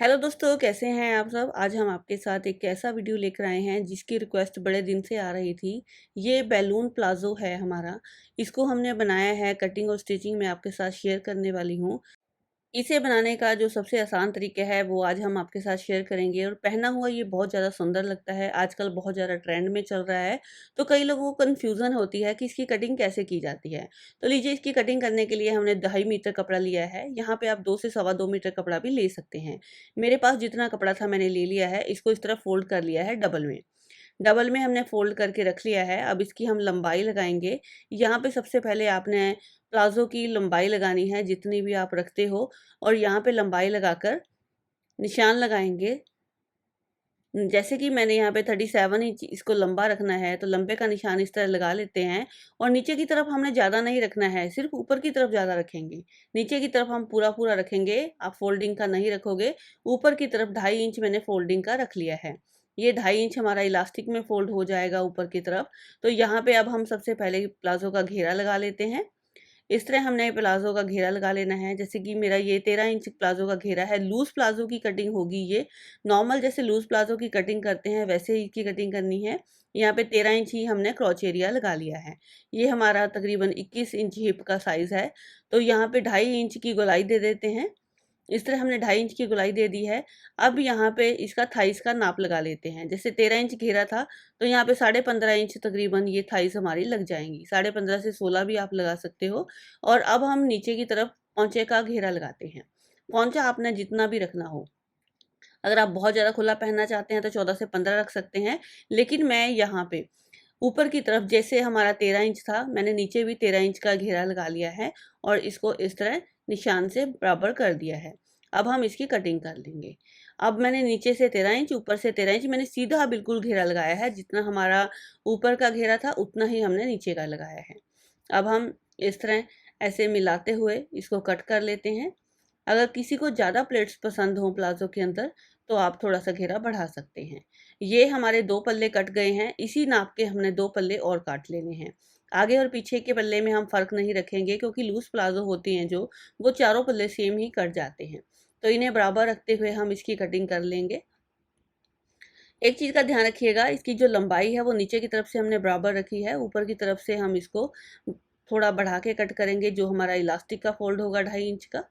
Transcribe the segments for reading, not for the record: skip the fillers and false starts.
Hello दोस्तों, कैसे हैं आप सब। आज हम आपके साथ एक ऐसा वीडियो लेकर आए हैं जिसकी रिक्वेस्ट बड़े दिन से आ रही थी। ये बैलून प्लाजो है हमारा। इसको हमने बनाया है, कटिंग और स्टिचिंग में आपके साथ शेयर करने वाली हूँ। इसे बनाने का जो सबसे आसान तरीका है वो आज हम आपके साथ शेयर करेंगे और पहना हुआ ये बहुत ज़्यादा सुंदर लगता है। आजकल बहुत ज़्यादा ट्रेंड में चल रहा है। तो कई लोगों को कन्फ्यूज़न होती है कि इसकी कटिंग कैसे की जाती है। तो लीजिए, इसकी कटिंग करने के लिए हमने 2.5 मीटर कपड़ा लिया है। यहाँ पे आप 2 से सवा 2 मीटर कपड़ा भी ले सकते हैं। मेरे पास जितना कपड़ा था मैंने ले लिया है। इसको इस तरह फ़ोल्ड कर लिया है डबल में। डबल में हमने फ़ोल्ड करके रख लिया है। अब इसकी हम लंबाई लगाएँगे। यहाँ पे सबसे पहले आपने प्लाज़ो की लंबाई लगानी है जितनी भी आप रखते हो, और यहाँ पे लंबाई लगाकर निशान लगाएँगे। जैसे कि मैंने यहाँ पे 37 इंच इसको लंबा रखना है, तो लंबे का निशान इस तरह लगा लेते हैं। और नीचे की तरफ हमने ज़्यादा नहीं रखना है, सिर्फ़ ऊपर की तरफ ज़्यादा रखेंगे। नीचे की तरफ हम पूरा-पूरा रखेंगे, आप फ़ोल्डिंग का नहीं रखोगे। ऊपर की तरफ 2.5 इंच मैंने फ़ोल्डिंग का रख लिया है। ये 2.5 इंच हमारा इलास्टिक में फ़ोल्ड हो जाएगा ऊपर की तरफ। तो यहाँ पे अब हम सबसे पहले प्लाज़ो का घेरा लगा लेते हैं। इस तरह हमने प्लाज़ो का घेरा लगा लेना है। जैसे कि मेरा ये 13 इंच प्लाज़ो का घेरा है। लूज़ प्लाज़ो की कटिंग होगी ये। नॉर्मल जैसे लूज़ प्लाज़ो की कटिंग करते हैं वैसे ही इसकी कटिंग करनी है। यहाँ पे 13 इंच ही हमने क्रॉच एरिया लगा लिया है। ये हमारा तकरीबन 21 इंच हिप का साइज़ है। तो यहाँ पे 2.5 इंच की गोलाई दे देते हैं। इस तरह हमने 2.5 इंच की गोलाई दे दी है। अब यहाँ पे इसका थाइस का नाप लगा लेते हैं। जैसे 13 इंच घेरा था, तो यहाँ पे 15.5 इंच तकरीबन ये थाइस हमारी लग जाएँगी। 15.5 से 16 भी आप लगा सकते हो। और अब हम नीचे की तरफ पोंचे का घेरा लगाते हैं। पोंचा आपने जितना भी रखना हो। अगर आप बहुत ज़्यादा खुला पहनना चाहते हैं तो 14 से 15 रख सकते हैं। लेकिन मैं यहाँ पे ऊपर की तरफ जैसे हमारा 13 इंच था, मैंने नीचे भी 13 इंच का घेरा लगा लिया है और इसको इस तरह निशान से बराबर कर दिया है। अब हम इसकी कटिंग कर लेंगे। अब मैंने नीचे से 13 इंच, ऊपर से 13 इंच मैंने सीधा बिल्कुल घेरा लगाया है। जितना हमारा ऊपर का घेरा था उतना ही हमने नीचे का लगाया है। अब हम इस तरह ऐसे मिलाते हुए इसको कट कर लेते हैं। अगर किसी को ज़्यादा प्लेट्स पसंद हो प्लाज़ो के अंदर, तो आप थोड़ा-सा घेरा बढ़ा सकते हैं। ये हमारे 2 पल्ले कट गए हैं, इसी नाप के हमने 2 पल्ले और काट लेने हैं। आगे और पीछे के पल्ले में हम फ़र्क नहीं रखेंगे क्योंकि लूज़ प्लाज़ो होती हैं जो, वो चारों पल्ले सेम ही कट जाते हैं। तो इन्हें बराबर रखते हुए हम इसकी कटिंग कर लेंगे। एक चीज़ का ध्यान रखिएगा, इसकी जो लंबाई है वो नीचे की तरफ से हमने बराबर रखी है, ऊपर की तरफ से हम इसको थोड़ा बढ़ा के कट करेंगे, जो हमारा इलास्टिक का फ़ोल्ड होगा 2.5 इंच का।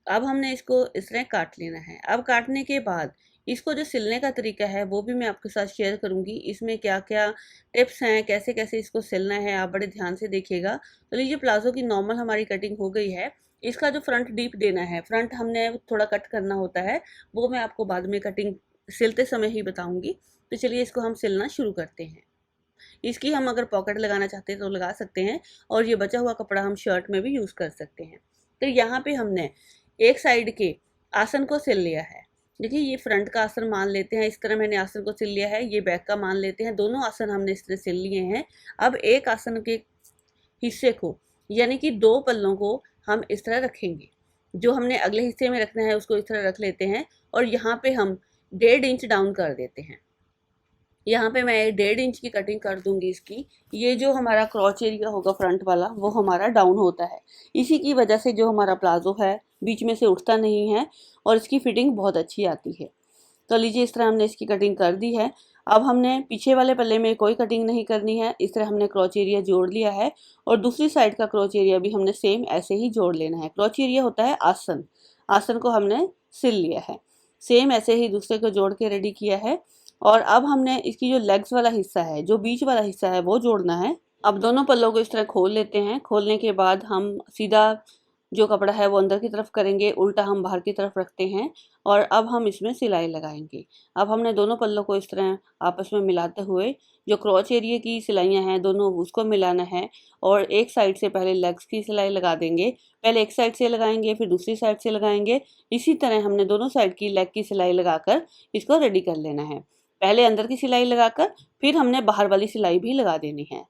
अब हमने इसको इस तरह काट लेना है। अब काटने के बाद इसको जो सिलने का तरीका है वो भी मैं आपके साथ शेयर करूँगी। इसमें क्या-क्या टिप्स हैं, कैसे-कैसे इसको सिलना है, आप बड़े ध्यान से देखिएगा। तो लीजिए, प्लाज़ो की नॉर्मल हमारी कटिंग हो गई है। इसका जो फ्रंट डीप देना है, फ्रंट हमने थोड़ा कट करना होता है, वो मैं आपको बाद में कटिंग सिलते समय ही बताऊँगी। तो चलिए, इसको हम सिलना शुरू करते हैं। इसकी हम अगर पॉकेट लगाना चाहते हैं तो लगा सकते हैं, और ये बचा हुआ कपड़ा हम शर्ट में भी यूज़ कर सकते हैं। तो यहाँ पे हमने एक साइड के आसन को सिल लिया है। देखिए, ये फ्रंट का आसन मान लेते हैं, इस तरह मैंने आसन को सिल लिया है। ये बैक का मान लेते हैं। दोनों आसन हमने इस तरह सिल लिए हैं। अब एक आसन के हिस्से को, यानी कि 2 पल्लों को हम इस तरह रखेंगे। जो हमने अगले हिस्से में रखना है उसको इस तरह रख लेते हैं, और यहाँ पे हम 1.5 इंच डाउन कर देते हैं। यहाँ पे मैं 1.5 इंच की कटिंग कर दूंगी इसकी। ये जो हमारा क्रॉच एरिया होगा फ्रंट वाला, वो हमारा डाउन होता है। इसी की वजह से जो हमारा प्लाजो है बीच में से उठता नहीं है, और इसकी फिटिंग बहुत अच्छी आती है। तो लीजिए, इस तरह हमने इसकी कटिंग कर दी है। अब हमने पीछे वाले पल्ले में कोई कटिंग नहीं करनी है। इस तरह हमने क्रॉच एरिया जोड़ लिया है, और दूसरी साइड का क्रॉच एरिया भी हमने सेम ऐसे ही जोड़ लेना है। क्रॉच एरिया होता है आसन। आसन को हमने सिल लिया है। सेम ऐसे ही दूसरे को जोड़ के रेडी किया है। और अब हमने इसकी जो लेग्स वाला हिस्सा है, जो बीच वाला हिस्सा है, वो जोड़ना है। अब दोनों पल्लों को इस तरह खोल लेते हैं। खोलने के बाद हम सीधा जो कपड़ा है वो अंदर की तरफ करेंगे, उल्टा हम बाहर की तरफ रखते हैं, और अब हम इसमें सिलाई लगाएंगे। अब हमने दोनों पल्लों को इस तरह आपस में मिलाते हुए जो क्रॉच एरिया की सिलाइयाँ हैं दोनों, उसको मिलाना है। और एक साइड से पहले लेग्स की सिलाई लगा देंगे। पहले एक साइड से लगाएंगे, फिर दूसरी साइड से लगाएंगे। इसी तरह हमने दोनों साइड की लेग की सिलाई लगाकर इसको रेडी कर लेना है। पहले अंदर की सिलाई लगाकर फिर हमने बाहर वाली सिलाई भी लगा देनी है।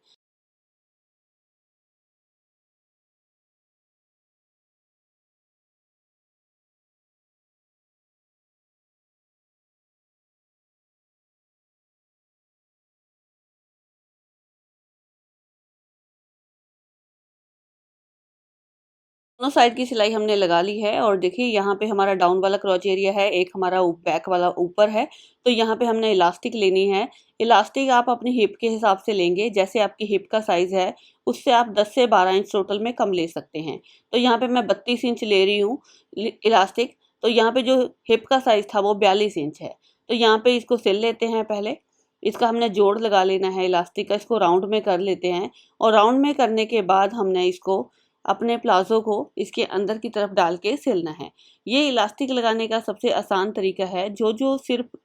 दोनों साइड की सिलाई हमने लगा ली है और देखिए यहाँ पे हमारा डाउन वाला क्रॉच एरिया है, एक हमारा बैक वाला ऊपर है। तो यहाँ पे हमने इलास्टिक लेनी है। इलास्टिक आप अपनी हिप के हिसाब से लेंगे, जैसे आपकी हिप का साइज़ है उससे आप 10 से 12 इंच टोटल में कम ले सकते हैं। तो यहाँ पे मैं 32 इंच ले रही हूँ इलास्टिक। तो यहाँ पे जो हिप का साइज़ था वो 42 इंच है। तो यहाँ पे इसको सिल लेते हैं पहले। इसका हमने जोड़ लगा लेना है इलास्टिक का, इसको राउंड में कर लेते हैं और राउंड में करने के बाद हमने इसको अपने प्लाज़ो को इसके अंदर की तरफ डाल के सिलना है। ये इलास्टिक लगाने का सबसे आसान तरीका है। जो सिर्फ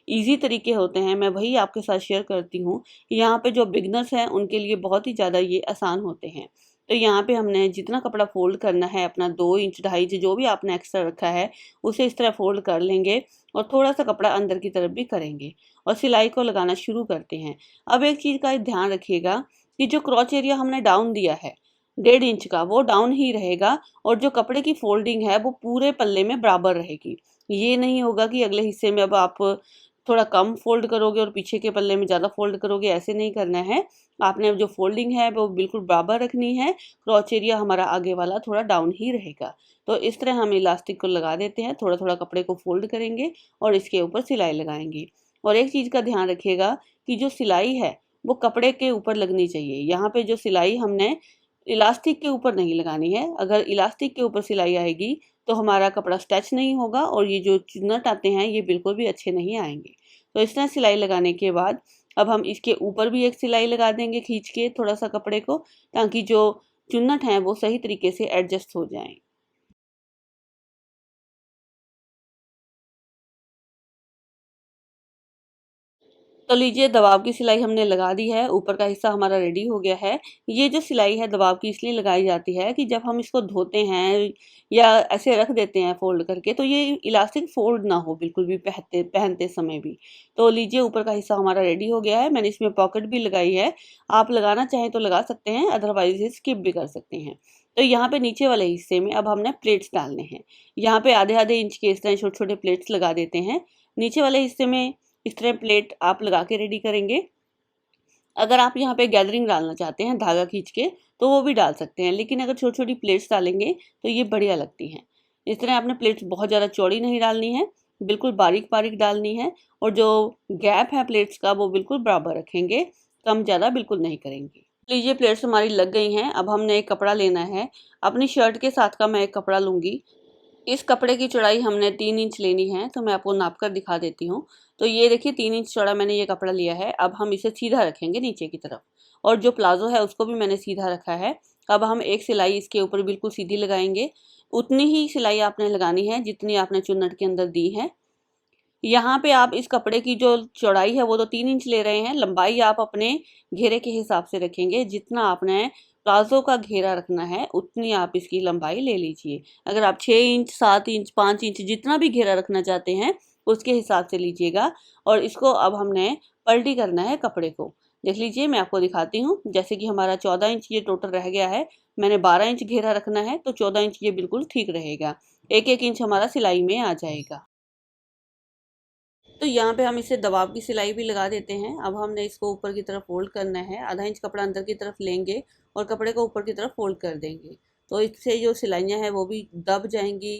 ईज़ी तरीके होते हैं मैं वही आपके साथ शेयर करती हूँ। यहाँ पे जो बिगनर्स हैं उनके लिए बहुत ही ज़्यादा ये आसान होते हैं। तो यहाँ पे हमने जितना कपड़ा फ़ोल्ड करना है अपना 2 इंच 2.5 इंच जो भी आपने एक्स्ट्रा रखा है उसे इस तरह फ़ोल्ड कर लेंगे और थोड़ा-सा कपड़ा अंदर की तरफ भी करेंगे और सिलाई को लगाना शुरू करते हैं। अब एक चीज़ का ध्यान रखिएगा कि जो क्रॉच एरिया हमने डाउन दिया है 1.5 इंच का, वो डाउन ही रहेगा और जो कपड़े की फोल्डिंग है वो पूरे पल्ले में बराबर रहेगी। ये नहीं होगा कि अगले हिस्से में अब आप थोड़ा कम फोल्ड करोगे और पीछे के पल्ले में ज़्यादा फोल्ड करोगे, ऐसे नहीं करना है। आपने जो फोल्डिंग है वो बिल्कुल बराबर रखनी है। क्रॉच एरिया हमारा आगे वाला थोड़ा डाउन ही रहेगा। तो इस तरह हम इलास्टिक को लगा देते हैं, थोड़ा थोड़ा कपड़े को फोल्ड करेंगे और इसके ऊपर सिलाई लगाएंगे। और एक चीज़ का ध्यान रखिएगा कि जो सिलाई है वो कपड़े के ऊपर लगनी चाहिए। यहाँ पे जो सिलाई हमने इलास्टिक के ऊपर नहीं लगानी है। अगर इलास्टिक के ऊपर सिलाई आएगी तो हमारा कपड़ा स्टिच नहीं होगा और ये जो चुन्नट आते हैं ये बिल्कुल भी अच्छे नहीं आएंगे। तो इस तरह सिलाई लगाने के बाद अब हम इसके ऊपर भी एक सिलाई लगा देंगे खींच के थोड़ा सा कपड़े को, ताकि जो चुन्नट हैं वो सही तरीके से एडजस्ट हो जाएं। तो लीजिए दबाव की सिलाई हमने लगा दी है, ऊपर का हिस्सा हमारा रेडी हो गया है। ये जो सिलाई है दबाव की इसलिए लगाई जाती है कि जब हम इसको धोते हैं या ऐसे रख देते हैं फ़ोल्ड करके तो ये इलास्टिक फ़ोल्ड ना हो बिल्कुल भी पहनते समय भी। तो लीजिए ऊपर का हिस्सा हमारा रेडी हो गया है, मैंने इसमें पॉकेट भी लगाई है। आप लगाना चाहें तो लगा सकते हैं, अदरवाइज़ स्किप भी कर सकते हैं। तो यहाँ पे नीचे वाले हिस्से में अब हमने प्लेट्स डालने हैं। यहाँ पे आधे-आधे इंच के इस तरह छोटे-छोटे प्लेट्स लगा देते हैं। नीचे वाले हिस्से में इस तरह प्लेट आप लगा के रेडी करेंगे। अगर आप यहाँ पे गैदरिंग डालना चाहते हैं धागा खींच के तो वो भी डाल सकते हैं, लेकिन अगर छोटी छोटी प्लेट्स डालेंगे तो ये बढ़िया लगती हैं। इस तरह आपने प्लेट्स बहुत ज़्यादा चौड़ी नहीं डालनी है, बिल्कुल बारीक बारीक डालनी है और जो गैप है प्लेट्स का वो बिल्कुल बराबर रखेंगे, कम ज़्यादा बिल्कुल नहीं करेंगे। लीजिए प्लेट्स हमारी लग गई हैं। अब हमने एक कपड़ा लेना है, अपनी शर्ट के साथ का मैं एक कपड़ा लूँगी। इस कपड़े की चौड़ाई हमने 3 इंच लेनी है, तो मैं आपको नाप कर दिखा देती हूँ। तो ये देखिए 3 इंच चौड़ा मैंने ये कपड़ा लिया है। अब हम इसे सीधा रखेंगे नीचे की तरफ और जो प्लाज़ो है उसको भी मैंने सीधा रखा है। अब हम एक सिलाई इसके ऊपर बिल्कुल सीधी लगाएंगे। उतनी ही सिलाई आपने लगानी है जितनी आपने चुन्नट के अंदर दी है। यहाँ पे आप इस कपड़े की जो चौड़ाई है वो तो 3 इंच ले रहे हैं, लंबाई आप अपने घेरे के हिसाब से रखेंगे। जितना आपने प्लाज़ो का घेरा रखना है उतनी आप इसकी लंबाई ले लीजिए। अगर आप 6 इंच 7 इंच 5 इंच जितना भी घेरा रखना चाहते हैं उसके हिसाब से लीजिएगा। और इसको अब हमने पलटी करना है कपड़े को। देख लीजिए मैं आपको दिखाती हूँ। जैसे कि हमारा 14 इंच ये टोटल रह गया है, मैंने 12 इंच घेरा रखना है तो 14 इंच ये बिल्कुल ठीक रहेगा। एक एक इंच हमारा सिलाई में आ जाएगा। तो यहाँ पे हम इसे दबाव की सिलाई भी लगा देते हैं। अब हमने इसको ऊपर की तरफ फोल्ड करना है, आधा इंच कपड़ा अंदर की तरफ लेंगे और कपड़े को ऊपर की तरफ फोल्ड कर देंगे। तो इससे जो सिलाइयाँ हैं वो भी दब जाएंगी,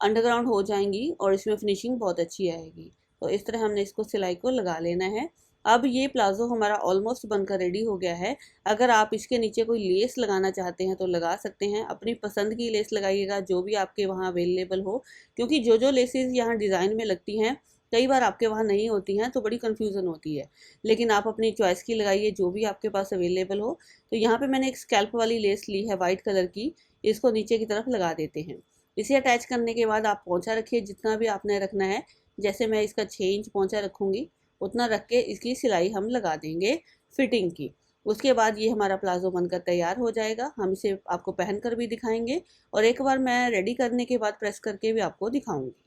अंडरग्राउंड हो जाएंगी और इसमें फिनिशिंग बहुत अच्छी आएगी। तो इस तरह हमने इसको सिलाई को लगा लेना है। अब ये प्लाज़ो हमारा ऑलमोस्ट बनकर रेडी हो गया है। अगर आप इसके नीचे कोई लेस लगाना चाहते हैं तो लगा सकते हैं, अपनी पसंद की लेस लगाइएगा जो भी आपके वहाँ अवेलेबल हो, क्योंकि जो लेसेस यहाँ डिज़ाइन में लगती हैं कई बार आपके वहाँ नहीं होती हैं तो बड़ी कन्फ्यूज़न होती है। लेकिन आप अपनी चॉइस की लगाइए जो भी आपके पास अवेलेबल हो। तो यहाँ पे मैंने एक स्कैल्प वाली लेस ली है वाइट कलर की, इसको नीचे की तरफ लगा देते हैं। इसे अटैच करने के बाद आप पोंछा रखिए जितना भी आपने रखना है। जैसे मैं इसका 6 इंच पोंछा रखूँगी उतना रख के इसकी सिलाई हम लगा देंगे फिटिंग की। उसके बाद ये हमारा प्लाज़ो बनकर तैयार हो जाएगा। हम इसे आपको पहन कर भी दिखाएंगे और एक बार मैं रेडी करने के बाद प्रेस करके भी आपको दिखाऊंगी।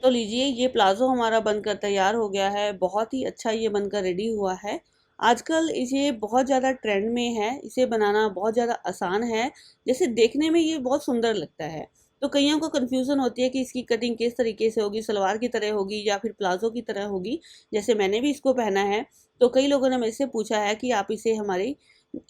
तो लीजिए ये प्लाज़ो हमारा बनकर तैयार हो गया है। बहुत ही अच्छा ये बनकर रेडी हुआ है। आजकल इसे बहुत ज़्यादा ट्रेंड में है, इसे बनाना बहुत ज़्यादा आसान है। जैसे देखने में ये बहुत सुंदर लगता है तो कईयों को कन्फ्यूज़न होती है कि इसकी कटिंग किस तरीके से होगी, सलवार की तरह होगी या फिर प्लाज़ो की तरह होगी। जैसे मैंने भी इसको पहना है तो कई लोगों ने मेरे से पूछा है कि आप इसे हमारी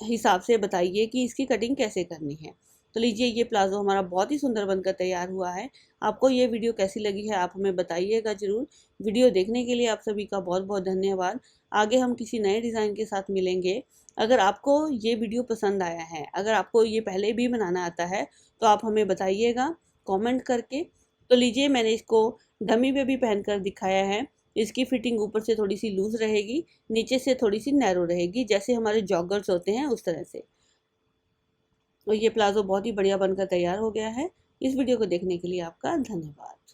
हिसाब से बताइए कि इसकी कटिंग कैसे करनी है। तो लीजिए, ये प्लाज़ो हमारा बहुत ही सुंदर बनकर तैयार हुआ है। आपको ये वीडियो कैसी लगी है आप हमें बताइएगा ज़रूर। वीडियो देखने के लिए आप सभी का बहुत बहुत धन्यवाद। आगे हम किसी नए डिज़ाइन के साथ मिलेंगे। अगर आपको ये वीडियो पसंद आया है, अगर आपको ये पहले भी बनाना आता है, तो आप हमें बताइएगा कमेंट करके। तो लीजिए, मैंने इसको डमी पे भी पहनकर दिखाया है। इसकी फिटिंग ऊपर से थोड़ी सी लूज़ रहेगी, नीचे से थोड़ी सी नैरो रहेगी, जैसे हमारे जॉगर्स होते हैं उस तरह से। और ये प्लाज़ो बहुत ही बढ़िया बनकर तैयार हो गया है। इस वीडियो को देखने के लिए आपका धन्यवाद।